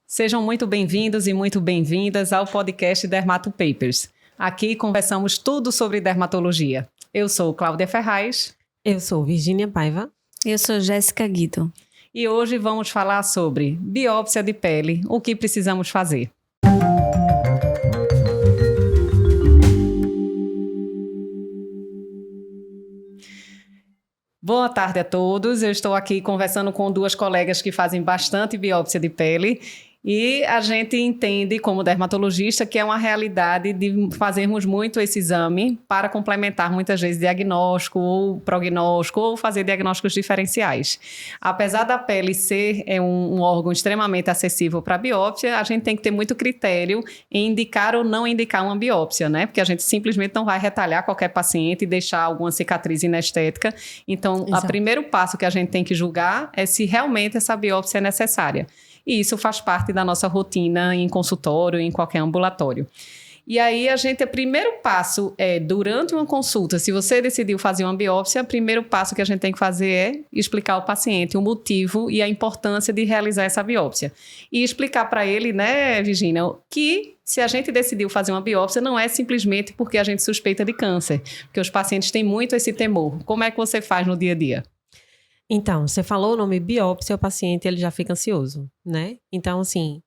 Sejam muito bem-vindos e muito bem-vindas ao podcast Dermato Papers. Aqui conversamos tudo sobre dermatologia. Eu sou Cláudia Ferraz. Eu sou Virgínia Paiva. Eu sou Jéssica Guido. E hoje vamos falar sobre biópsia de pele, o que precisamos fazer. Boa tarde a todos. Eu estou aqui conversando com duas colegas que fazem bastante biópsia de pele e a gente entende como dermatologista que é uma realidade de fazermos muito esse exame para complementar muitas vezes diagnóstico ou prognóstico ou fazer diagnósticos diferenciais. Apesar da pele ser um órgão extremamente acessível para a biópsia, a gente tem que ter muito critério em indicar ou não indicar uma biópsia, né? Porque a gente simplesmente não vai retalhar qualquer paciente e deixar alguma cicatriz inestética. Então, o primeiro passo que a gente tem que julgar é se realmente essa biópsia é necessária. E isso faz parte da nossa rotina em consultório, em qualquer ambulatório. E aí, o primeiro passo é, durante uma consulta, se você decidiu fazer uma biópsia, o primeiro passo que a gente tem que fazer é explicar ao paciente o motivo e a importância de realizar essa biópsia. E explicar para ele, né, Virgínia, que se a gente decidiu fazer uma biópsia, não é simplesmente porque a gente suspeita de câncer, porque os pacientes têm muito esse temor. Como é que você faz no dia a dia? Então, você falou o nome biópsia, o paciente ele já fica ansioso, né? Então, assim,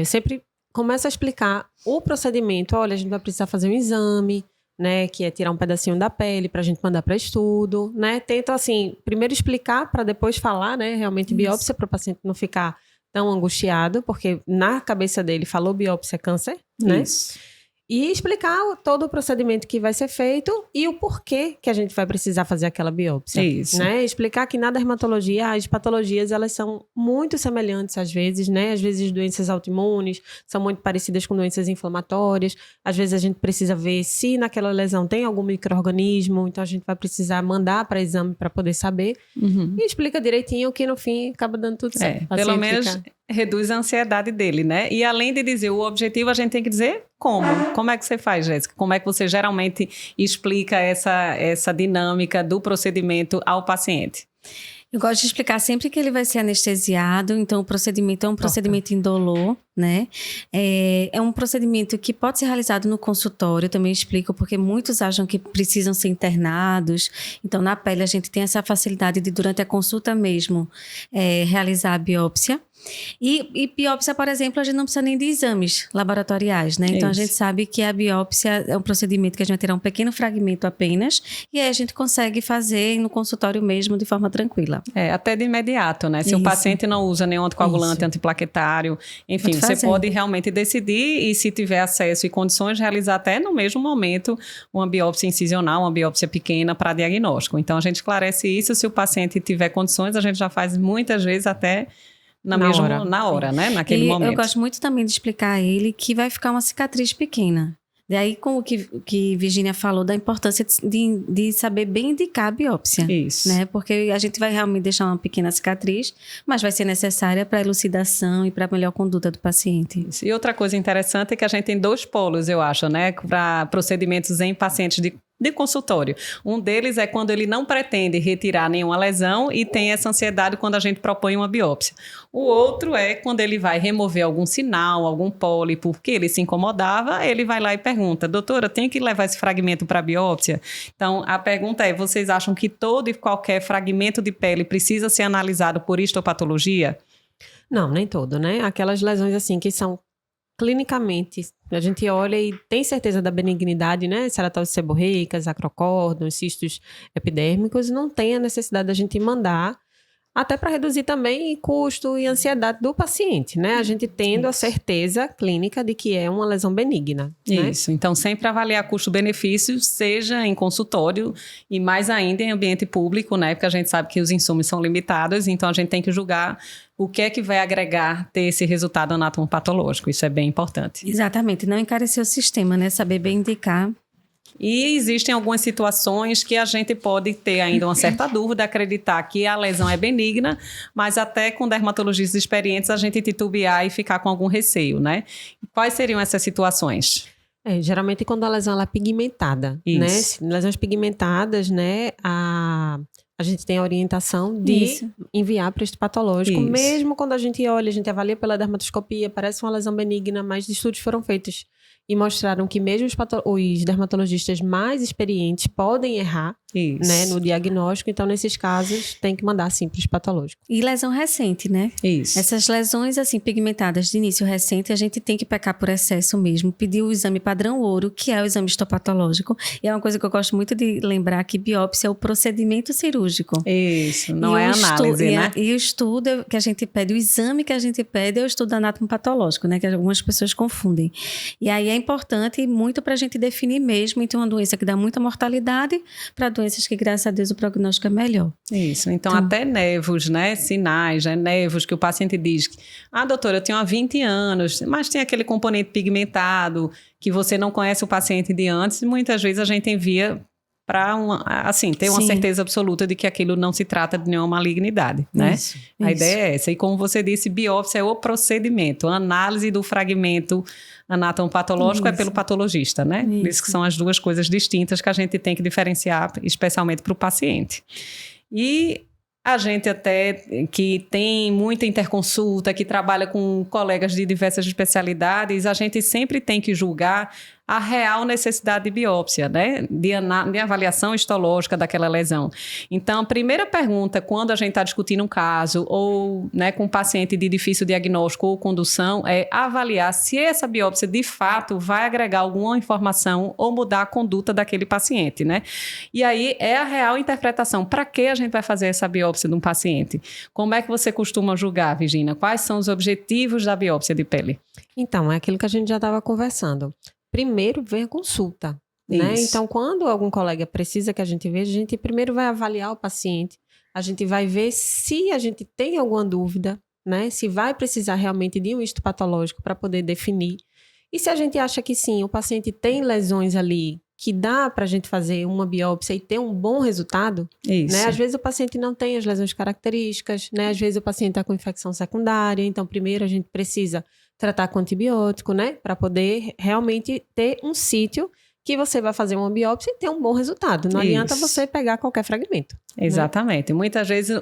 sempre começa a explicar o procedimento. Olha, a gente vai precisar fazer um exame, né? Que é tirar um pedacinho da pele pra gente mandar para estudo, né? Tento, assim, primeiro explicar para depois falar, né? Realmente biópsia, para o paciente não ficar tão angustiado, porque na cabeça dele falou biópsia é câncer, né? Isso. E explicar todo o procedimento que vai ser feito e o porquê que a gente vai precisar fazer aquela biópsia. Isso. Né? Explicar que na dermatologia as patologias elas são muito semelhantes às vezes, né? Às vezes doenças autoimunes são muito parecidas com doenças inflamatórias. Às vezes a gente precisa ver se naquela lesão tem algum micro-organismo, então a gente vai precisar mandar para exame para poder saber. E explica direitinho que no fim acaba dando tudo certo. Pelo menos reduz a ansiedade dele, né? E além de dizer o objetivo, a gente tem que dizer como. Como é que você faz, Jéssica? Como é que você geralmente explica essa dinâmica do procedimento ao paciente? Eu gosto de explicar sempre que ele vai ser anestesiado, então o procedimento é um procedimento indolor, né? É um procedimento que pode ser realizado no consultório, eu também explico, porque muitos acham que precisam ser internados. Então, na pele, a gente tem essa facilidade de, durante a consulta mesmo, realizar a biópsia. E biópsia, por exemplo, a gente não precisa nem de exames laboratoriais, né? Então, a gente sabe que a biópsia é um procedimento que a gente vai tirar um pequeno fragmento apenas e aí a gente consegue fazer no consultório mesmo de forma tranquila. Até de imediato, né? Se o paciente não usa nenhum anticoagulante, antiplaquetário, enfim, você pode realmente decidir e, se tiver acesso e condições, realizar até no mesmo momento uma biópsia incisional, uma biópsia pequena para diagnóstico. Então, a gente esclarece isso. Se o paciente tiver condições, a gente já faz muitas vezes até na hora, né? Naquele momento. Eu gosto muito também de explicar a ele que vai ficar uma cicatriz pequena. Daí, com o que Virgínia falou, da importância de saber bem indicar a biópsia. Isso. Né? Porque a gente vai realmente deixar uma pequena cicatriz, mas vai ser necessária para a elucidação e para a melhor conduta do paciente. Isso. E outra coisa interessante é que a gente tem dois polos, eu acho, né? Para procedimentos em pacientes de consultório. Um deles é quando ele não pretende retirar nenhuma lesão e tem essa ansiedade quando a gente propõe uma biópsia. O outro é quando ele vai remover algum sinal, algum pólipo, porque ele se incomodava, ele vai lá e pergunta: doutora, tem que levar esse fragmento para biópsia? Então, a pergunta é: vocês acham que todo e qualquer fragmento de pele precisa ser analisado por histopatologia? Não, nem todo, né? Aquelas lesões assim que são clinicamente, a gente olha e tem certeza da benignidade, né? Ceratose seborreicas, acrocórdons, cistos epidérmicos, não tem a necessidade da gente mandar, até para reduzir também custo e ansiedade do paciente, né? A gente tendo a certeza clínica de que é uma lesão benigna. Isso, né? Então sempre avaliar custo-benefício, seja em consultório e mais ainda em ambiente público, né? Porque a gente sabe que os insumos são limitados, então a gente tem que julgar o que é que vai agregar ter esse resultado anatomopatológico. Isso é bem importante. Exatamente, não encarecer o sistema, né? Saber bem indicar. E existem algumas situações que a gente pode ter ainda uma certa dúvida, acreditar que a lesão é benigna, mas até com dermatologistas experientes a gente titubear e ficar com algum receio, né? Quais seriam essas situações? Geralmente quando a lesão ela é pigmentada, Isso. né? Lesões pigmentadas, né? a gente tem a orientação de enviar para histopatológico, mesmo quando a gente olha, a gente avalia pela dermatoscopia, parece uma lesão benigna, mas estudos foram feitos e mostraram que mesmo os dermatologistas mais experientes podem errar, né, no diagnóstico. Então, nesses casos, tem que mandar sim para o histopatológico. E lesão recente, né? Isso. Essas lesões, assim, pigmentadas de início recente, a gente tem que pecar por excesso mesmo, pedir o exame padrão ouro, que é o exame histopatológico. E é uma coisa que eu gosto muito de lembrar, que biópsia é o procedimento cirúrgico. Isso, não é análise, né? E o estudo que a gente pede, o exame que a gente pede é o estudo anatomopatológico, né? Que algumas pessoas confundem. E aí é importante muito para a gente definir mesmo entre uma doença que dá muita mortalidade para doenças que, graças a Deus, o prognóstico é melhor. Isso, então até nevos, né, sinais, né, nevos que o paciente diz que, doutora, eu tenho há 20 anos, mas tem aquele componente pigmentado que você não conhece o paciente de antes, e muitas vezes a gente envia para ter uma certeza absoluta de que aquilo não se trata de nenhuma malignidade, né? A ideia é essa. E como você disse, biópsia é o procedimento, a análise do fragmento anatomopatológico é pelo patologista, né? Por isso que são as duas coisas distintas que a gente tem que diferenciar, especialmente para o paciente. E a gente até que tem muita interconsulta, que trabalha com colegas de diversas especialidades, a gente sempre tem que julgar a real necessidade de biópsia, né? De avaliação histológica daquela lesão. Então, a primeira pergunta, quando a gente está discutindo um caso ou, né, com um paciente de difícil diagnóstico ou condução, é avaliar se essa biópsia, de fato, vai agregar alguma informação ou mudar a conduta daquele paciente, né? E aí, é a real interpretação. Para que a gente vai fazer essa biópsia de um paciente? Como é que você costuma julgar, Virginia? Quais são os objetivos da biópsia de pele? Então, é aquilo que a gente já estava conversando. Primeiro vem a consulta, né? Então, quando algum colega precisa que a gente veja, a gente primeiro vai avaliar o paciente, a gente vai ver se a gente tem alguma dúvida, né? Se vai precisar realmente de um histopatológico para poder definir. E se a gente acha que sim, o paciente tem lesões ali que dá para a gente fazer uma biópsia e ter um bom resultado, né? Às vezes o paciente não tem as lesões características, né? Às vezes o paciente está com infecção secundária, então primeiro a gente precisa tratar com antibiótico, né? Para poder realmente ter um sítio que você vai fazer uma biópsia e ter um bom resultado. Não adianta você pegar qualquer fragmento. Exatamente. Né? Muitas vezes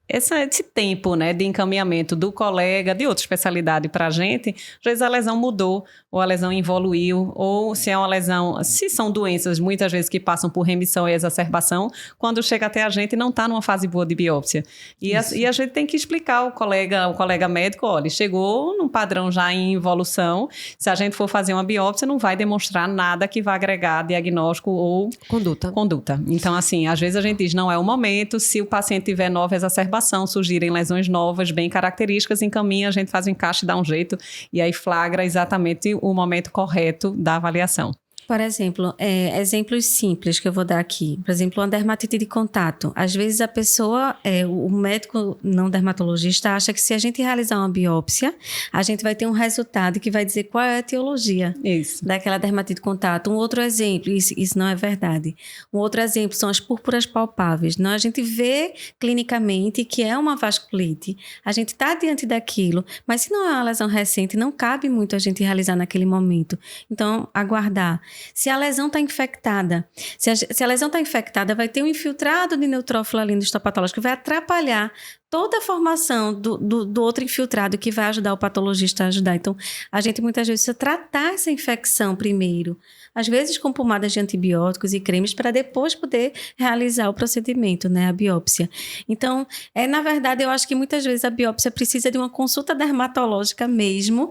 esse tempo, né, de encaminhamento do colega de outra especialidade para a gente, às vezes a lesão mudou, ou a lesão evoluiu, ou se é uma lesão, se são doenças muitas vezes que passam por remissão e exacerbação, quando chega até a gente não está numa fase boa de biópsia. E a gente tem que explicar ao colega médico, olha, chegou num padrão já em evolução, se a gente for fazer uma biópsia não vai demonstrar nada que vá agregar diagnóstico ou conduta. Então, assim, às vezes a gente diz, não é o momento, se o paciente tiver nova exacerbação, surgirem lesões novas, bem características, encaminha, a gente faz o encaixe, dá um jeito, e aí flagra exatamente o momento correto da avaliação. Por exemplo, exemplos simples que eu vou dar aqui. Por exemplo, uma dermatite de contato. Às vezes a pessoa, o médico não dermatologista, acha que se a gente realizar uma biópsia, a gente vai ter um resultado que vai dizer qual é a etiologia daquela dermatite de contato. Um outro exemplo, isso não é verdade. Um outro exemplo são as púrpuras palpáveis. Não, a gente vê clinicamente que é uma vasculite. A gente está diante daquilo, mas se não é uma lesão recente, não cabe muito a gente realizar naquele momento. Então, aguardar. Se a lesão está infectada, se a lesão está infectada, vai ter um infiltrado de neutrófilo ali no histopatológico que vai atrapalhar toda a formação do outro infiltrado que vai ajudar o patologista a ajudar. Então, a gente muitas vezes precisa tratar essa infecção primeiro, às vezes com pomadas de antibióticos e cremes, para depois poder realizar o procedimento, né, a biópsia. Então, na verdade, eu acho que muitas vezes a biópsia precisa de uma consulta dermatológica mesmo,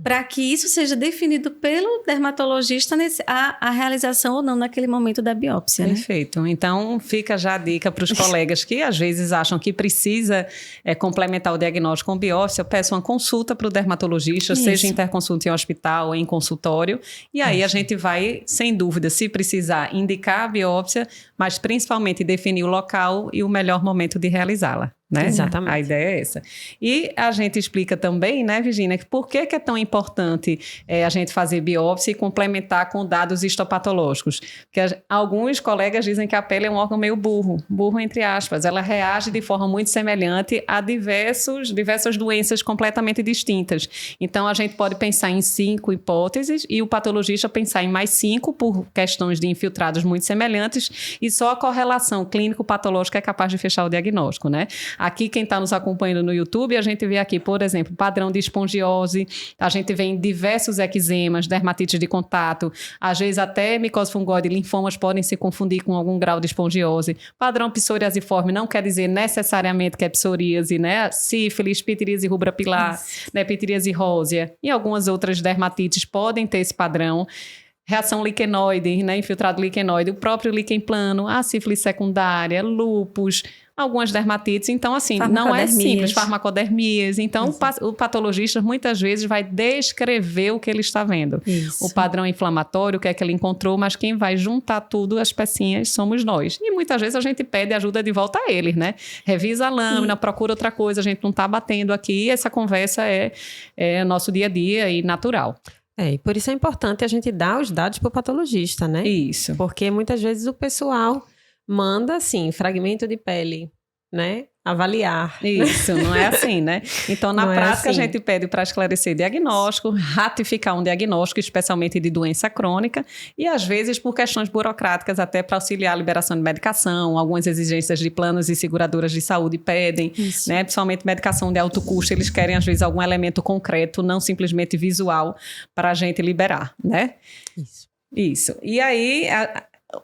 para que isso seja definido pelo dermatologista a realização ou não naquele momento da biópsia. Perfeito. Né? Então, fica já a dica para os colegas que às vezes acham que precisa complementar o diagnóstico com biópsia, peça uma consulta para o dermatologista, seja interconsulta em hospital ou em consultório, e aí a gente vai, sem dúvida, se precisar, indicar a biópsia, mas principalmente definir o local e o melhor momento de realizá-la. né? Exatamente. A ideia é essa. E a gente explica também, né, Virginia, que por que é tão importante a gente fazer biópsia e complementar com dados histopatológicos. Porque alguns colegas dizem que a pele é um órgão meio burro entre aspas. Ela reage de forma muito semelhante a diversas doenças completamente distintas. Então, a gente pode pensar em 5 hipóteses e o patologista pensar em mais 5 por questões de infiltrados muito semelhantes e só a correlação clínico-patológica é capaz de fechar o diagnóstico, né? Aqui, quem está nos acompanhando no YouTube, a gente vê aqui, por exemplo, padrão de espongiose, a gente vê em diversos eczemas, dermatites de contato, às vezes até micose fungoide e linfomas podem se confundir com algum grau de espongiose. Padrão psoriasiforme não quer dizer necessariamente que é psoríase, né? Sífilis, pitiríase rubra pilar, né? Pitiríase rósea e algumas outras dermatites podem ter esse padrão. Reação liquenoide, né? Infiltrado liquenoide, o próprio líquen plano, a sífilis secundária, lúpus, algumas dermatites. Então, assim, não é simples, farmacodermias. Então, o patologista muitas vezes vai descrever o que ele está vendo. Isso. O padrão inflamatório, o que é que ele encontrou, mas quem vai juntar tudo, as pecinhas, somos nós. E muitas vezes a gente pede ajuda de volta a eles, né? Revisa a lâmina, procura outra coisa, a gente não está batendo aqui. Essa conversa é nosso dia a dia e natural. E por isso é importante a gente dar os dados para o patologista, né? Isso. Porque muitas vezes o pessoal manda, assim, fragmento de pele, né? Avaliar. Isso, não é assim, né? Então, na prática, assim. A gente pede para esclarecer diagnóstico, ratificar um diagnóstico, especialmente de doença crônica, e às vezes por questões burocráticas, até para auxiliar a liberação de medicação, algumas exigências de planos e seguradoras de saúde pedem, né? Principalmente medicação de alto custo, eles querem às vezes algum elemento concreto, não simplesmente visual, para a gente liberar, né? Isso. E aí...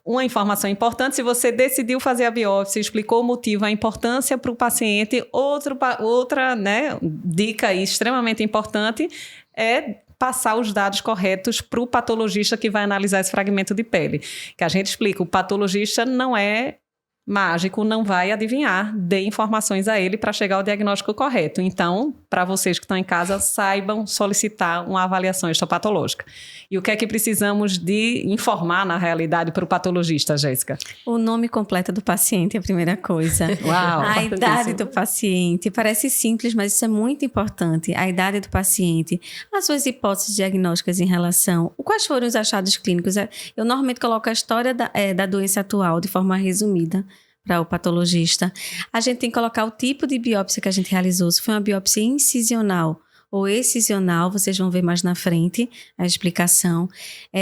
Uma informação importante, se você decidiu fazer a biópsia, explicou o motivo, a importância para o paciente, outra, né, dica aí extremamente importante é passar os dados corretos para o patologista que vai analisar esse fragmento de pele. Que a gente explica, o patologista não é mágico, não vai adivinhar, dê informações a ele para chegar ao diagnóstico correto. Então, para vocês que estão em casa, saibam solicitar uma avaliação histopatológica. E o que é que precisamos de informar, na realidade, para o patologista, Jéssica? O nome completo do paciente é a primeira coisa. Uau! A idade do paciente. Parece simples, mas isso é muito importante. A idade do paciente, as suas hipóteses diagnósticas em relação... Quais foram os achados clínicos? Eu normalmente coloco a história da doença atual de forma resumida para o patologista. A gente tem que colocar o tipo de biópsia que a gente realizou. Se foi uma biópsia incisional ou excisional, vocês vão ver mais na frente a explicação.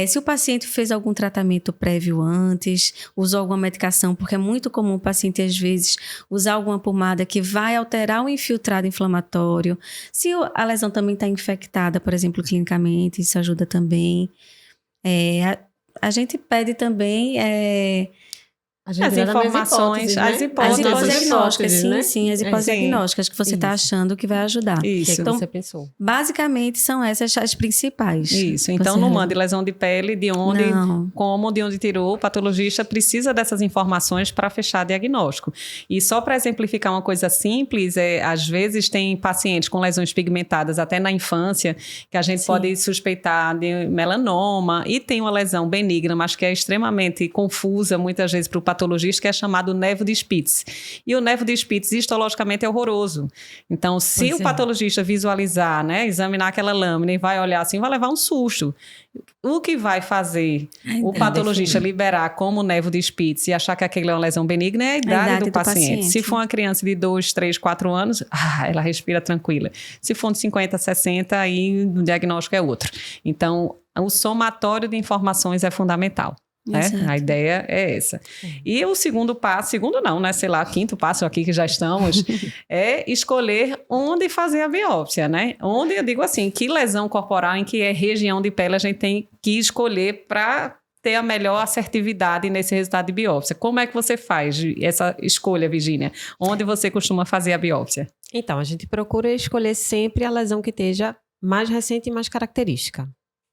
Se o paciente fez algum tratamento prévio antes, usou alguma medicação, porque é muito comum o paciente, às vezes, usar alguma pomada que vai alterar o infiltrado inflamatório. Se a lesão também está infectada, por exemplo, clinicamente, isso ajuda também. A gente pede também... As informações, as hipóteses diagnósticas, sim, as hipóteses diagnósticas que você está achando que vai ajudar. Isso. Então, você pensou. Basicamente, são essas as principais. Isso. Então, não mande lesão de pele de onde tirou. O patologista precisa dessas informações para fechar diagnóstico. E só para exemplificar uma coisa simples, às vezes tem pacientes com lesões pigmentadas até na infância, que a gente pode suspeitar de melanoma, e tem uma lesão benigna, mas que é extremamente confusa, muitas vezes, para o patologista, que é chamado nevo de Spitz. E o nevo de Spitz histologicamente é horroroso. Então, se o patologista visualizar, né, examinar aquela lâmina e vai olhar assim, vai levar um susto. O que vai fazer o patologista liberar como nevo de Spitz e achar que aquilo é uma lesão benigna é a idade do paciente. Se for uma criança de 2, 3, 4 anos, ela respira tranquila. Se for de 50, 60, aí o diagnóstico é outro. Então, o somatório de informações é fundamental. A ideia é essa. E o segundo passo, quinto passo aqui que já estamos, é escolher onde fazer a biópsia, né? Onde, eu digo assim, que lesão corporal, em que região de pele a gente tem que escolher para ter a melhor assertividade nesse resultado de biópsia. Como é que você faz essa escolha, Virginia? Onde você costuma fazer a biópsia? Então, a gente procura escolher sempre a lesão que esteja mais recente e mais característica,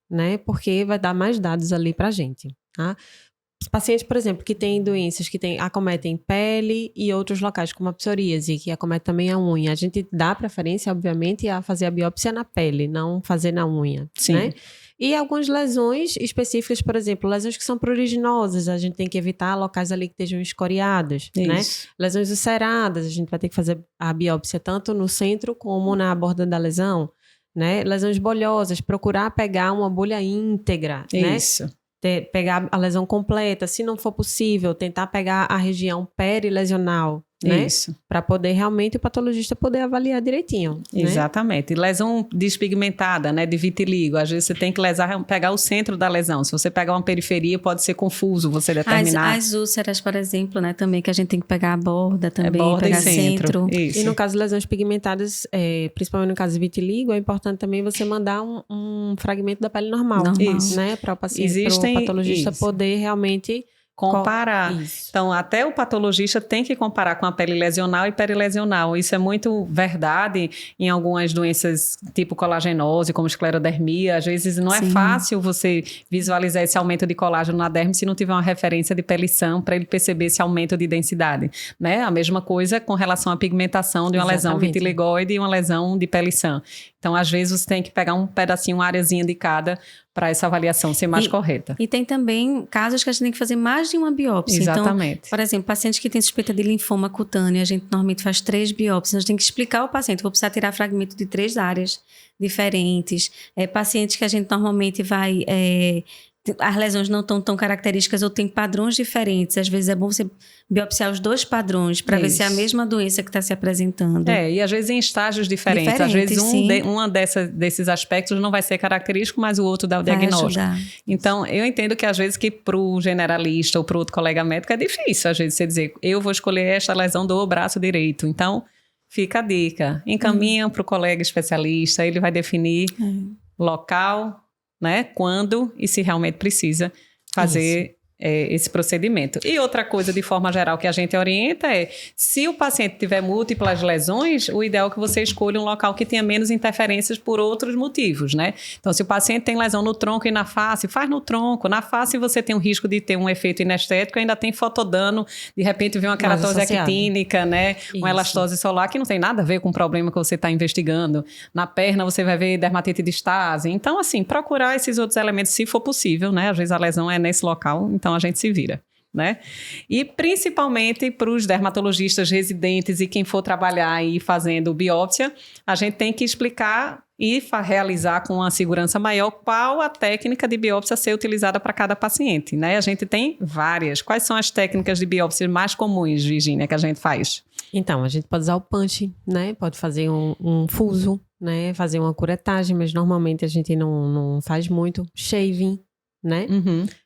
né? Porque vai dar mais dados ali pra gente. Tá? pacientes, por exemplo, que têm doenças que acometem pele e outros locais, como a psoríase, que acomete também a unha, a gente dá preferência, obviamente, a fazer a biópsia na pele, não fazer na unha, Sim. né? E algumas lesões específicas, por exemplo, lesões que são pruriginosas, a gente tem que evitar locais ali que estejam escoriados, né? Lesões ulceradas, a gente vai ter que fazer a biópsia tanto no centro como na borda da lesão, né? Lesões bolhosas, procurar pegar uma bolha íntegra, né? Isso. Pegar a lesão completa, se não for possível, tentar pegar a região perilesional, né? Isso. Para poder realmente o patologista poder avaliar direitinho. Exatamente. Né? Lesão despigmentada, né, de vitiligo. Às vezes você tem que pegar o centro da lesão. Se você pegar uma periferia, pode ser confuso você determinar. As úlceras, por exemplo, né, também que a gente tem que pegar a borda também, borda pegar e centro. E no caso de lesões pigmentadas, principalmente no caso de vitiligo, é importante também você mandar um fragmento da pele normal. Isso. Né, para o paciente, para o patologista poder realmente comparar. Então, até o patologista tem que comparar com a pele lesional e perilesional. Isso é muito verdade em algumas doenças tipo colagenose, como esclerodermia. Às vezes não é fácil você visualizar esse aumento de colágeno na derme se não tiver uma referência de pele-sã para ele perceber esse aumento de densidade. Né? A mesma coisa com relação à pigmentação de uma lesão vitiligoide e uma lesão de pele-sã. Então, às vezes, você tem que pegar um pedacinho, uma areazinha de cada para essa avaliação ser mais correta. E tem também casos que a gente tem que fazer mais de uma biópsia. Exatamente. Então, por exemplo, pacientes que têm suspeita de linfoma cutâneo, a gente normalmente faz 3 biópsias. A gente tem que explicar ao paciente, vou precisar tirar fragmento de 3 áreas diferentes. Pacientes que a gente normalmente vai... as lesões não estão tão características ou tem padrões diferentes. Às vezes é bom você biopsiar os 2 padrões para ver se é a mesma doença que está se apresentando. E às vezes em estágios diferentes. Às vezes desses aspectos não vai ser característico, mas o outro dá o diagnóstico. Então, eu entendo que às vezes que para o generalista ou para o outro colega médico é difícil, às vezes, você dizer, eu vou escolher esta lesão do braço direito. Então, fica a dica. Encaminha para o colega especialista, ele vai definir local, né, quando e se realmente precisa fazer esse procedimento. E outra coisa, de forma geral, que a gente orienta é, se o paciente tiver múltiplas lesões, o ideal é que você escolha um local que tenha menos interferências por outros motivos, né? Então, se o paciente tem lesão no tronco e na face, faz no tronco. Na face você tem um risco de ter um efeito inestético, ainda tem fotodano, de repente vem uma queratose actínica, né? Uma elastose solar, que não tem nada a ver com o problema que você está investigando. Na perna você vai ver dermatite de estase. Então, assim, procurar esses outros elementos, se for possível, né? Às vezes a lesão é nesse local, então a gente se vira, né? E principalmente para os dermatologistas residentes e quem for trabalhar aí fazendo biópsia, a gente tem que explicar e realizar com uma segurança maior qual a técnica de biópsia a ser utilizada para cada paciente, né? A gente tem várias. Quais são as técnicas de biópsia mais comuns, Virginia, que a gente faz? Então, a gente pode usar o punch, né? Pode fazer um fuso, né? Fazer uma curetagem, mas normalmente a gente não faz muito. Shaving, né?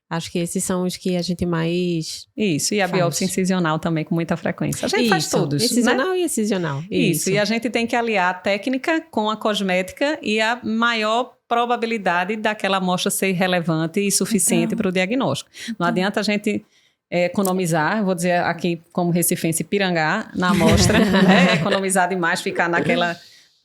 Acho que esses são os que a gente mais Isso, e a biópsia incisional também com muita frequência. A gente faz todos, incisional, né? E incisional. Isso, e a gente tem que aliar a técnica com a cosmética e a maior probabilidade daquela amostra ser relevante e suficiente para o diagnóstico. Não adianta a gente economizar, vou dizer aqui como recifense, pirangar na amostra, né? Economizar demais, ficar naquela...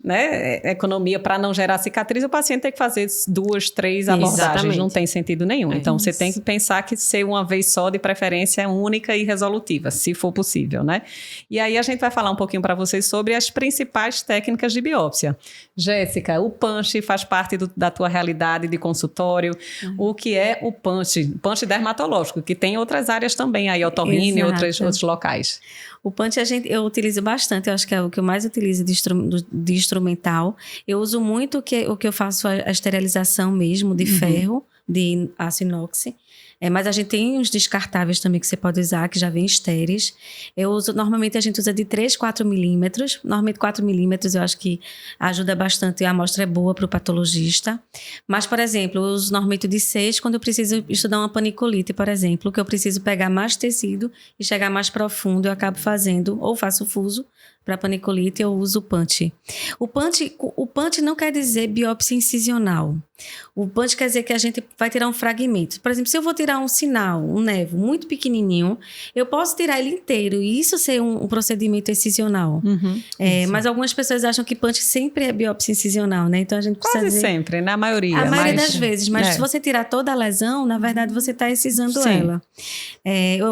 né, economia para não gerar cicatriz, o paciente tem que fazer 2, 3 abordagens, exatamente. Não tem sentido nenhum. Então, você tem que pensar que ser uma vez só, de preferência única e resolutiva, se for possível, né? E aí a gente vai falar um pouquinho para vocês sobre as principais técnicas de biópsia. Jéssica, o punch faz parte da tua realidade de consultório. O que é o punch? Punch dermatológico, que tem outras áreas também, aí otorrino e outros locais. O punch eu utilizo bastante, eu acho que é o que eu mais utilizo de instrumental. Eu uso muito o que eu faço a esterilização mesmo de ferro, de aço inox. Mas a gente tem uns descartáveis também que você pode usar, que já vem estéreis. Normalmente a gente usa de 3, 4 milímetros. Normalmente 4 milímetros eu acho que ajuda bastante, a amostra é boa para o patologista. Mas, por exemplo, eu uso normalmente de 6 quando eu preciso estudar uma paniculite, por exemplo, que eu preciso pegar mais tecido e chegar mais profundo, eu acabo fazendo, ou faço fuso, para paniculite, eu uso o punch. O punch não quer dizer biópsia incisional. O punch quer dizer que a gente vai tirar um fragmento. Por exemplo, se eu vou tirar um sinal, um nevo muito pequenininho, eu posso tirar ele inteiro e isso ser um procedimento incisional. Mas algumas pessoas acham que punch sempre é biópsia incisional, né? Então a gente precisa Quase sempre, na maioria. A maioria das vezes, mas se você tirar toda a lesão, na verdade você está excisando ela.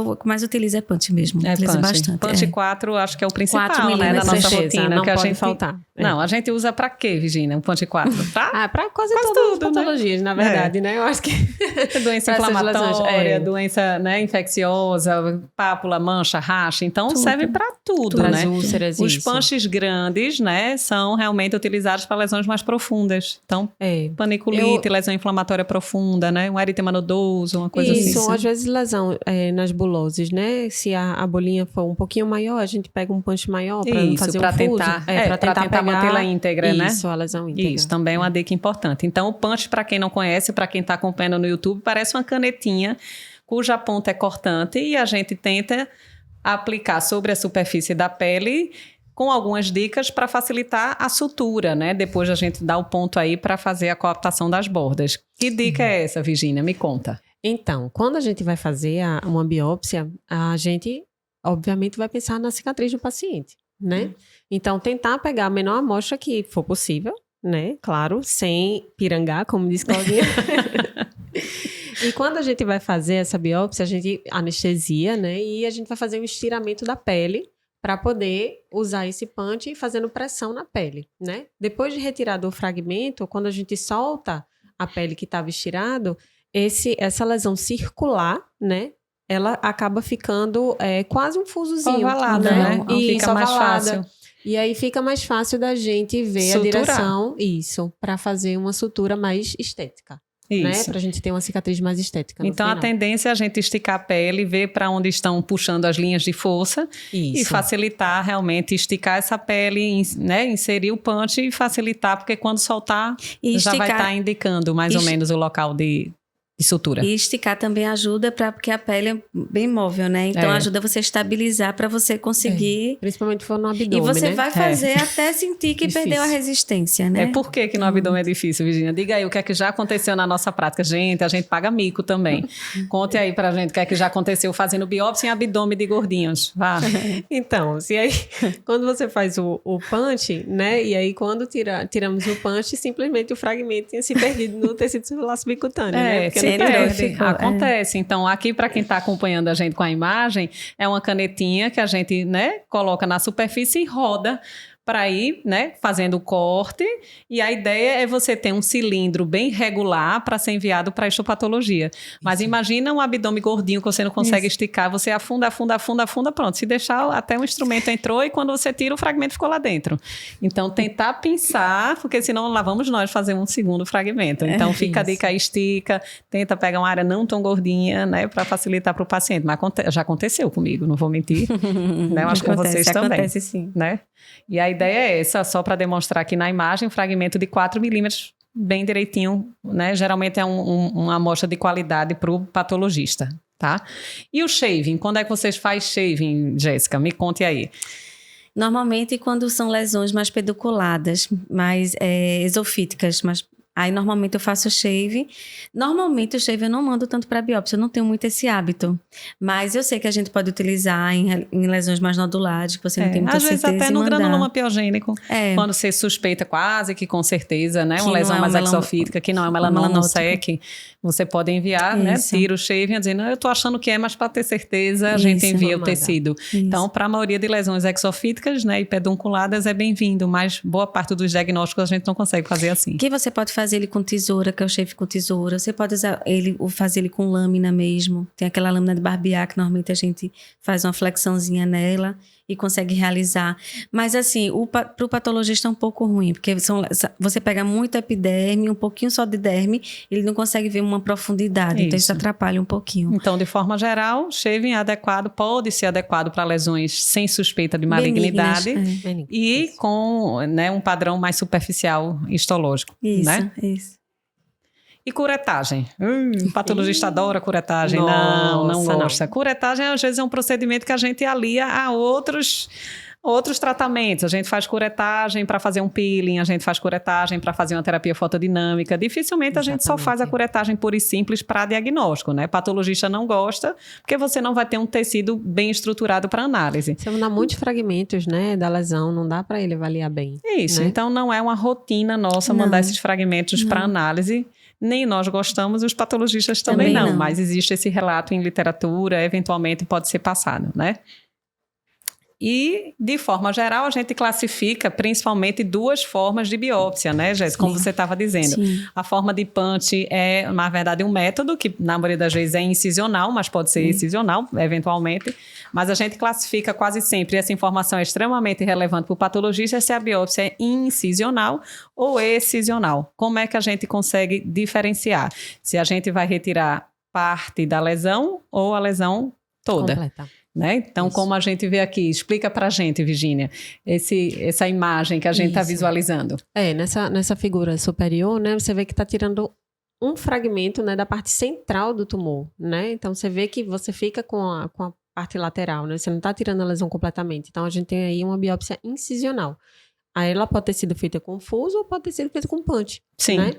O que mais utilizo é punch mesmo. Utilizo bastante. Punch 4 acho que é o principal, 4 né? Na nossa certeza, rotina. não que a pode gente faltar. Não, a gente usa pra quê, Virginia? Um punch 4? Pra quase todas as patologias, na verdade, né? Eu acho que... Doença inflamatória, doença, né, infecciosa, pápula, mancha, racha. Então, serve para tudo, né? As úlceras, Os punches grandes, né, são realmente utilizados para lesões mais profundas. Então, paniculite, lesão inflamatória profunda, né? Um eritema nodoso, uma coisa assim. Isso, às vezes lesão nas buloses, né? Se a bolinha for um pouquinho maior, a gente pega um punch maior para não fazer um fuso. Para tentar mantê-la íntegra, né? Isso, a lesão íntegra. Isso, também é uma dica importante. Então, o punch, para quem não conhece, para quem está acompanhando no YouTube, parece uma canetinha cuja ponta é cortante e a gente tenta aplicar sobre a superfície da pele com algumas dicas para facilitar a sutura, né? Depois a gente dá o ponto aí para fazer a coaptação das bordas. Que dica é essa, Virginia? Me conta. Então, quando a gente vai fazer uma biópsia, a gente, obviamente, vai pensar na cicatriz do paciente, né? Então, tentar pegar a menor amostra que for possível, né? Claro, sem pirangar, como diz Claudinha. E quando a gente vai fazer essa biópsia, a gente anestesia, né? E a gente vai fazer um estiramento da pele para poder usar esse punch fazendo pressão na pele, né? Depois de retirado o fragmento, quando a gente solta a pele que estava estirado, essa lesão circular, né? Ela acaba ficando quase um fusozinho. Ovalada, né? E fica mais fácil. E aí fica mais fácil da gente ver a direção, para fazer uma sutura mais estética. Né? Pra gente ter uma cicatriz mais estética. Então, a tendência é a gente esticar a pele, ver para onde estão puxando as linhas de força e facilitar realmente, esticar essa pele, né? Inserir o punch e facilitar, porque quando soltar, já vai estar indicando mais ou menos o local de sutura. E esticar também ajuda porque a pele é bem móvel, né? Então ajuda você a estabilizar para você conseguir. Principalmente se for no abdômen. E você vai fazer até sentir que perdeu a resistência, né? Por que no abdômen é difícil, Virginia? Diga aí o que é que já aconteceu na nossa prática. Gente, a gente paga mico também. Conte aí pra gente o que é que já aconteceu fazendo biópsia em abdômen de gordinhos. Vá. Então, quando você faz o punch, né? E aí quando tiramos o punch, simplesmente o fragmento tinha se perdido no tecido subcutâneo, né? Porque acontece. Então, aqui para quem está acompanhando a gente com a imagem, é uma canetinha que a gente, né, coloca na superfície e roda para ir, né, fazendo o corte. E a ideia é você ter um cilindro bem regular para ser enviado para a histopatologia. Mas imagina um abdômen gordinho que você não consegue esticar, você afunda, pronto. Se deixar, até o instrumento entrou e quando você tira, o fragmento ficou lá dentro. Então, tentar pinçar, porque senão lá vamos nós fazer um segundo fragmento. Então, fica a dica, estica, tenta pegar uma área não tão gordinha, né, para facilitar para o paciente. Mas já aconteceu comigo, não vou mentir. Né? Eu acho que com vocês também. Acontece sim. Né? E a ideia é essa, só para demonstrar aqui na imagem, um fragmento de 4 milímetros, bem direitinho, né? Geralmente é uma amostra de qualidade para o patologista, tá? E o shaving, quando é que vocês fazem shaving, Jéssica? Me conte aí. Normalmente quando são lesões mais pedunculadas, mais esofíticas, aí normalmente eu faço shave. Normalmente o shave eu não mando tanto para biópsia, eu não tenho muito esse hábito. Mas eu sei que a gente pode utilizar em lesões mais nodulares, que você não tem muita certeza. Às vezes até no granuloma piogênico, quando você suspeita quase que com certeza, né? Uma lesão mais exofítica, que não é melanoma sec, você pode enviar, né? Tira o shaving dizendo, eu tô achando que mas para ter certeza a gente envia o tecido. Então, para a maioria de lesões exofíticas, né, e pedunculadas é bem-vindo, mas boa parte dos diagnósticos a gente não consegue fazer assim. Que você pode fazer ele com tesoura, que é o shave com tesoura. Você pode fazer ele com lâmina mesmo. Tem aquela lâmina de barbear que normalmente a gente faz uma flexãozinha nela e consegue realizar. Mas assim, para o patologista é um pouco ruim, porque você pega muito epiderme, um pouquinho só de derme, ele não consegue ver uma profundidade, então isso atrapalha um pouquinho. Então, de forma geral, shaving adequado, pode ser adequado para lesões sem suspeita de malignidade e com, né, um padrão mais superficial histológico. Isso. E curetagem? O patologista adora curetagem. Não gosta. Curetagem, às vezes, é um procedimento que a gente alia a outros Outros tratamentos, a gente faz curetagem para fazer um peeling, a gente faz curetagem para fazer uma terapia fotodinâmica. Dificilmente a gente só faz a curetagem pura e simples para diagnóstico, né? Patologista não gosta, porque você não vai ter um tecido bem estruturado para análise. Você mandar muitos fragmentos, né, da lesão, não dá para ele avaliar bem. Isso, né? Então não é uma rotina nossa mandar esses fragmentos para análise. Nem nós gostamos, os patologistas também não, mas existe esse relato em literatura, eventualmente pode ser passado, né? E, de forma geral, a gente classifica principalmente 2 formas de biópsia, né, Jéssica? Como você estava dizendo. Sim. A forma de punch é, na verdade, um método que, na maioria das vezes, é incisional, mas pode ser excisional, eventualmente. Mas a gente classifica quase sempre, essa informação é extremamente relevante para o patologista, se a biópsia é incisional ou excisional. Como é que a gente consegue diferenciar? Se a gente vai retirar parte da lesão ou a lesão toda. Completa. Né? Então, como a gente vê aqui, explica pra gente, Virgínia, essa imagem que a gente está visualizando. Nessa figura superior, né, você vê que está tirando um fragmento, né, da parte central do tumor, né? Então, você vê que você fica com a parte lateral, né? Você não está tirando a lesão completamente. Então, a gente tem aí uma biópsia incisional. Aí, ela pode ter sido feita com fuso ou pode ter sido feita com punch. Sim. Né?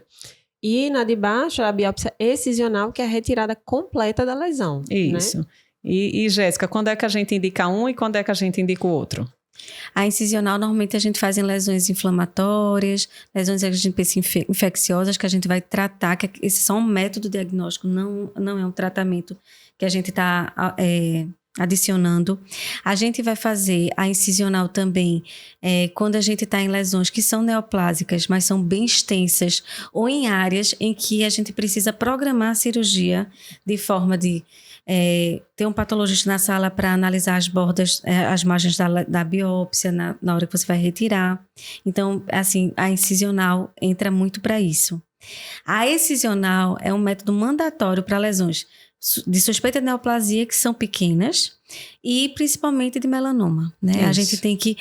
E na de baixo, a biópsia excisional, que é a retirada completa da lesão. Isso. Né? E Jéssica, quando é que a gente indica um e quando é que a gente indica o outro? A incisional, normalmente, a gente faz em lesões inflamatórias, lesões que a gente pensa infecciosas, que a gente vai tratar, que esse é só um método diagnóstico, não é um tratamento que a gente está adicionando. A gente vai fazer a incisional também quando a gente está em lesões que são neoplásicas, mas são bem extensas, ou em áreas em que a gente precisa programar a cirurgia de forma de ter um patologista na sala para analisar as bordas, as margens da biópsia na hora que você vai retirar. Então, assim, a incisional entra muito para isso. A excisional é um método mandatório para lesões de suspeita de neoplasia que são pequenas e principalmente de melanoma, né? A gente tem que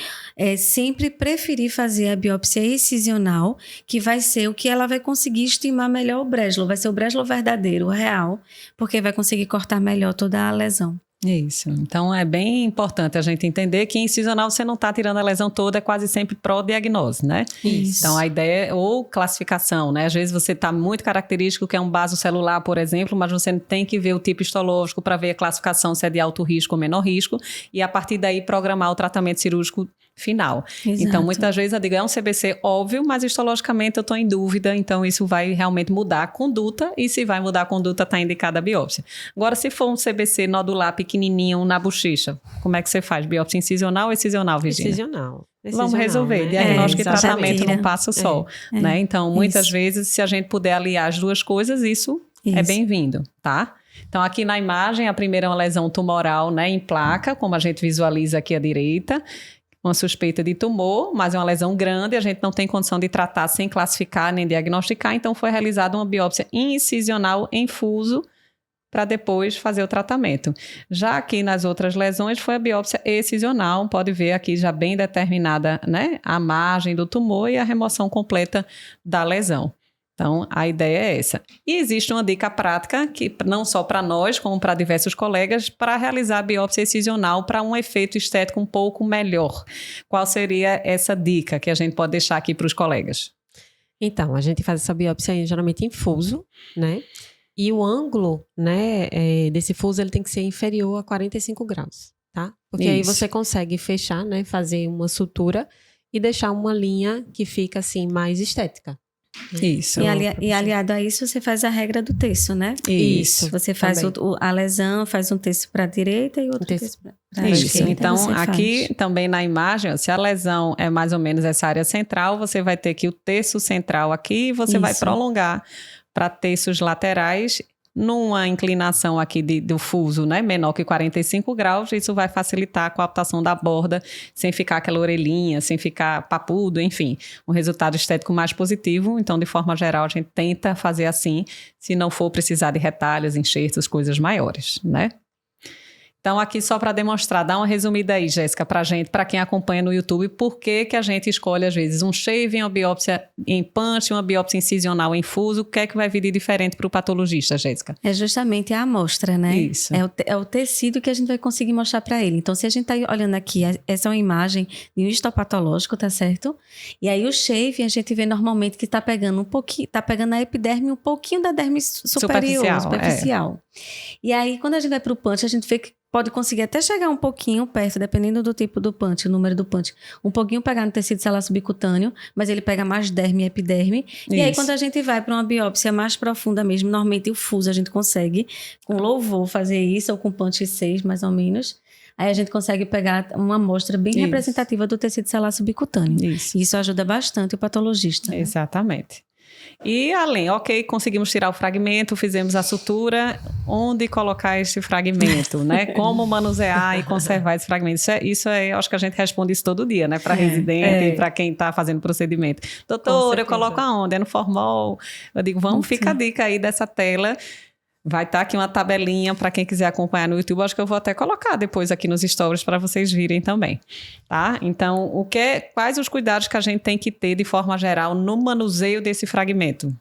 sempre preferir fazer a biópsia excisional, que vai ser o que ela vai conseguir estimar melhor o Breslow, vai ser o Breslow verdadeiro, o real, porque vai conseguir cortar melhor toda a lesão. Isso. Então, é bem importante a gente entender que em incisional você não está tirando a lesão toda, é quase sempre pró-diagnose, né? Isso. Então, a ideia ou classificação, né? Às vezes você está muito característico, que é um vaso celular, por exemplo, mas você tem que ver o tipo histológico para ver a classificação, se é de alto risco ou menor risco, e a partir daí programar o tratamento cirúrgico final. Exato. Então, muitas vezes eu digo, é um CBC óbvio, mas histologicamente eu estou em dúvida, então isso vai realmente mudar a conduta, e se vai mudar a conduta, está indicada a biópsia. Agora, se for um CBC nodular pequenininho na bochecha, como é que você faz? Biópsia incisional ou excisional, Virgínia? Excisional. Vamos resolver, né? diagnóstico e tratamento tira. num passo só, né? Então, muitas vezes, se a gente puder aliar as duas coisas, isso é bem-vindo, tá? Então, aqui na imagem, a primeira é uma lesão tumoral, né, em placa, como a gente visualiza aqui à direita, uma suspeita de tumor, mas é uma lesão grande, a gente não tem condição de tratar sem classificar nem diagnosticar, então foi realizada uma biópsia incisional em fuso para depois fazer o tratamento. Já aqui nas outras lesões foi a biópsia excisional, pode ver aqui já bem determinada, né, a margem do tumor e a remoção completa da lesão. Então, a ideia é essa. E existe uma dica prática, que não só para nós, como para diversos colegas, para realizar a biópsia excisional para um efeito estético um pouco melhor. Qual seria essa dica que a gente pode deixar aqui para os colegas? Então, a gente faz essa biópsia geralmente em fuso, né? E o ângulo, né, desse fuso, ele tem que ser inferior a 45 graus, tá? Porque aí você consegue fechar, né, fazer uma sutura e deixar uma linha que fica, assim, mais estética. Isso. E aliado a isso, você faz a regra do terço, né? Isso. Você faz a lesão, faz um terço para a direita e outro terço para a esquerda. Isso. Então, você aqui faz. também na imagem, ó, se a lesão é mais ou menos essa área central, você vai ter que o terço central aqui e você vai prolongar para terços laterais numa inclinação aqui do fuso, né, menor que 45 graus, isso vai facilitar a coaptação da borda, sem ficar aquela orelhinha, sem ficar papudo, enfim, um resultado estético mais positivo. Então, de forma geral, a gente tenta fazer assim, se não for precisar de retalhos, enxertos, coisas maiores, né? Então, aqui só para demonstrar, dá uma resumida aí, Jéssica, para gente, para quem acompanha no YouTube, por que a gente escolhe, às vezes, um shave, uma biópsia em punch, uma biópsia incisional em fuso, o que é que vai vir de diferente para o patologista, Jéssica? É justamente a amostra, né? Isso. É o tecido que a gente vai conseguir mostrar para ele. Então, se a gente tá olhando aqui, essa é uma imagem de um histopatológico, tá certo? E aí o shave, a gente vê normalmente que tá pegando um pouquinho, tá pegando a epiderme, um pouquinho da derme superior, superficial. E aí, quando a gente vai para o punch, a gente vê que pode conseguir até chegar um pouquinho perto, dependendo do tipo do punch, o número do punch. Um pouquinho pegar no tecido celular subcutâneo, mas ele pega mais derme e epiderme. Isso. E aí, quando a gente vai para uma biópsia mais profunda mesmo, normalmente o fuso a gente consegue, com louvor, fazer isso, ou com punch 6, mais ou menos. Aí a gente consegue pegar uma amostra bem representativa do tecido celular subcutâneo. Isso ajuda bastante o patologista. Exatamente. E além, conseguimos tirar o fragmento, fizemos a sutura, onde colocar esse fragmento, né? Como manusear e conservar esse fragmento. Isso é, acho que a gente responde isso todo dia, né? Para residente e para quem está fazendo procedimento. Doutor, eu coloco aonde? É no formol? Eu digo, fica a dica aí dessa tela. Vai estar aqui uma tabelinha para quem quiser acompanhar no YouTube. Acho que eu vou até colocar depois aqui nos stories para vocês virem também, tá? Então, quais os cuidados que a gente tem que ter de forma geral no manuseio desse fragmento?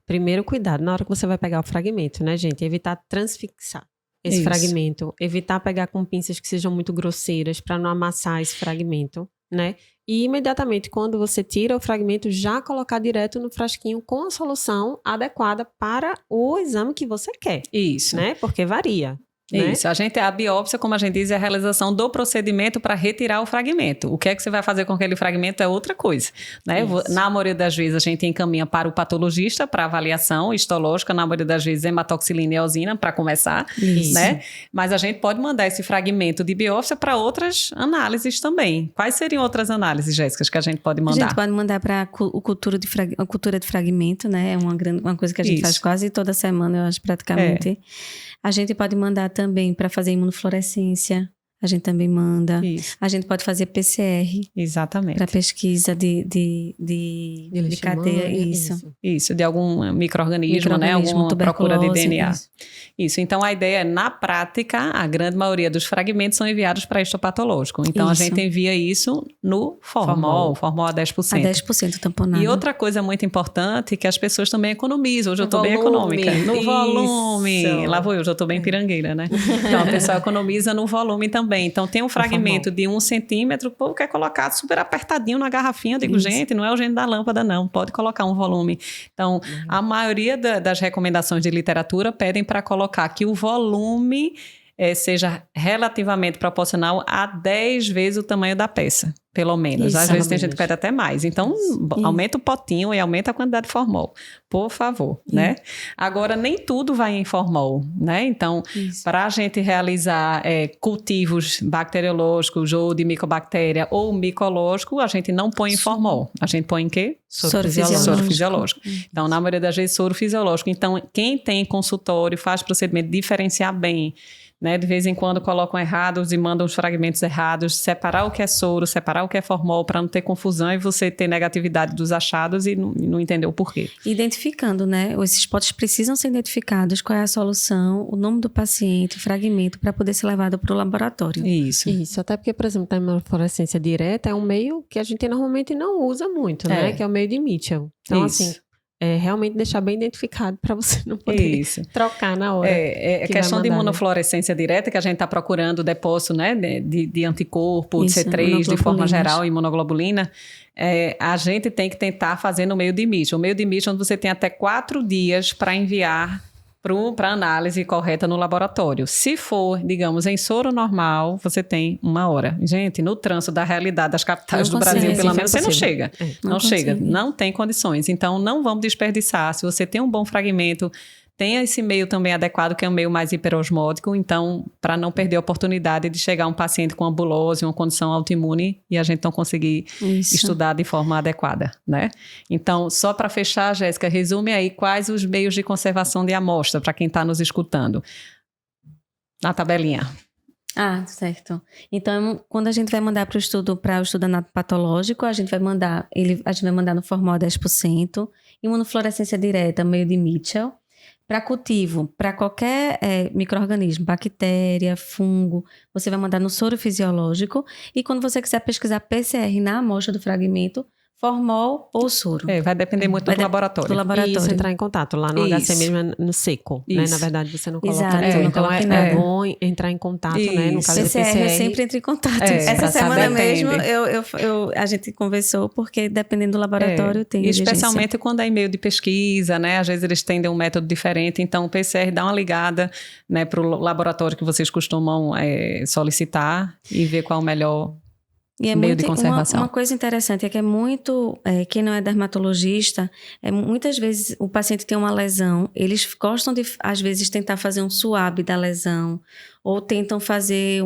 Primeiro cuidado, na hora que você vai pegar o fragmento, né, gente? Evitar transfixar esse fragmento. Evitar pegar com pinças que sejam muito grosseiras para não amassar esse fragmento, né? E imediatamente, quando você tira o fragmento, já colocar direto no frasquinho com a solução adequada para o exame que você quer. Isso. Né? Porque varia. Isso, a biópsia, como a gente diz, é a realização do procedimento para retirar o fragmento. O que é que você vai fazer com aquele fragmento é outra coisa, né? Na maioria das vezes a gente encaminha para o patologista para avaliação histológica, na maioria das vezes hematoxilina e eosina para começar, né? Mas a gente pode mandar esse fragmento de biópsia para outras análises também. Quais seriam outras análises, Jéssica, que a gente pode mandar? A gente pode mandar para a cultura de fragmento, né? É uma coisa que a gente faz quase toda semana, eu acho, praticamente. A gente pode mandar também para fazer imunofluorescência. A gente também manda. Isso. A gente pode fazer PCR. Exatamente. Para pesquisa de cadeia. Isso, de algum micro-organismo, né? Alguma procura de DNA. Isso. Então, a ideia é, na prática, a grande maioria dos fragmentos são enviados para histopatológico. Então, a gente envia isso no formol a 10%. A 10% tamponado. E outra coisa muito importante, que as pessoas também economizam. Hoje eu estou bem econômica. No volume. Lá vou eu, já estou bem pirangueira, né? Então, a pessoa economiza no volume também. Então, tem um fragmento de 1 centímetro, o povo quer colocar super apertadinho na garrafinha. Eu digo, gente, não é o gênio da lâmpada, não. Pode colocar um volume. Então, a maioria das recomendações de literatura pedem para colocar que o volume seja relativamente proporcional a 10 vezes o tamanho da peça, pelo menos. Às vezes tem gente que pede até mais. Então, aumenta o potinho e aumenta a quantidade de formol, por favor, né? Agora, nem tudo vai em formol, né? Então, para a gente realizar cultivos bacteriológicos ou de micobactéria ou micológico, a gente não põe em formol. A gente põe em quê? Soro fisiológico. Então, na maioria das vezes, soro fisiológico. Então, quem tem consultório, faz procedimento, diferenciar bem, né? De vez em quando colocam errados e mandam os fragmentos errados, separar o que é soro, separar o que é formol, para não ter confusão e você ter negatividade dos achados e não entender o porquê. Identificando, né? Esses potes precisam ser identificados, qual é a solução, o nome do paciente, o fragmento, para poder ser levado para o laboratório. Isso, até porque, por exemplo, a imunofluorescência direta é um meio que a gente normalmente não usa muito, né? Que é o meio de Mitchell. Então, assim, realmente deixar bem identificado para você não poder trocar na hora. A questão de imunofluorescência direta, que a gente está procurando o depósito, né, de anticorpo, de C3, de forma geral, imunoglobulina, a gente tem que tentar fazer no meio de Mitchell. O meio de Mitchell, onde você tem até 4 dias para enviar para análise correta no laboratório. Se for, digamos, em soro normal, você tem 1 hora. Gente, no trânsito da realidade das capitais do Brasil, pelo menos, você não chega. Não chega, não tem condições. Então, não vamos desperdiçar. Se você tem um bom fragmento, tenha esse meio também adequado, que é um meio mais hiperosmótico, então, para não perder a oportunidade de chegar um paciente com ambulose, uma condição autoimune, e a gente não conseguir estudar de forma adequada, né? Então, só para fechar, Jéssica, resume aí quais os meios de conservação de amostra, para quem está nos escutando. Na tabelinha. Certo. Então, quando a gente vai mandar para o estudo anatopatológico, a gente vai mandar no formol 10%, imunofluorescência direta, meio de Mitchell. Para cultivo, para qualquer micro-organismo, bactéria, fungo, você vai mandar no soro fisiológico. E quando você quiser pesquisar PCR na amostra do fragmento, formol ou soro. Vai depender muito do laboratório. Do laboratório. Isso, entrar em contato. Lá no HC mesmo, no seco, né? Na verdade, você não coloca. Exato, Então, é bom entrar em contato, né? No caso PCR, do PCR. Eu sempre entro em contato. Essa semana mesmo, a gente conversou, porque dependendo do laboratório, tem especialmente quando é e-mail de pesquisa, né? Às vezes eles tendem um método diferente. Então, o PCR dá uma ligada, né, para o laboratório que vocês costumam solicitar e ver qual o melhor meio de conservação. Uma coisa interessante é que quem não é dermatologista, muitas vezes o paciente tem uma lesão, eles gostam de, às vezes, tentar fazer um swab da lesão, ou tentam fazer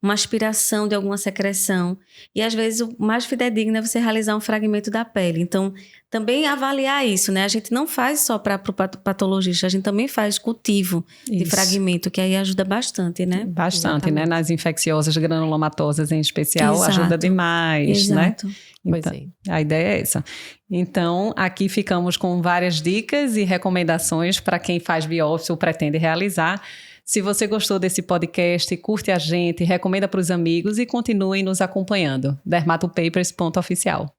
uma aspiração de alguma secreção. E, às vezes, o mais fidedigno é você realizar um fragmento da pele. Então, também avaliar isso, né? A gente não faz só para o patologista, a gente também faz cultivo de fragmento, que aí ajuda bastante, né? Bastante, né? Nas infecciosas granulomatosas em especial, ajuda demais, Exato. Né? Então, a ideia é essa. Então, aqui ficamos com várias dicas e recomendações para quem faz biópsia ou pretende realizar. Se você gostou desse podcast, curte a gente, recomenda para os amigos e continue nos acompanhando. dermatopapers.oficial.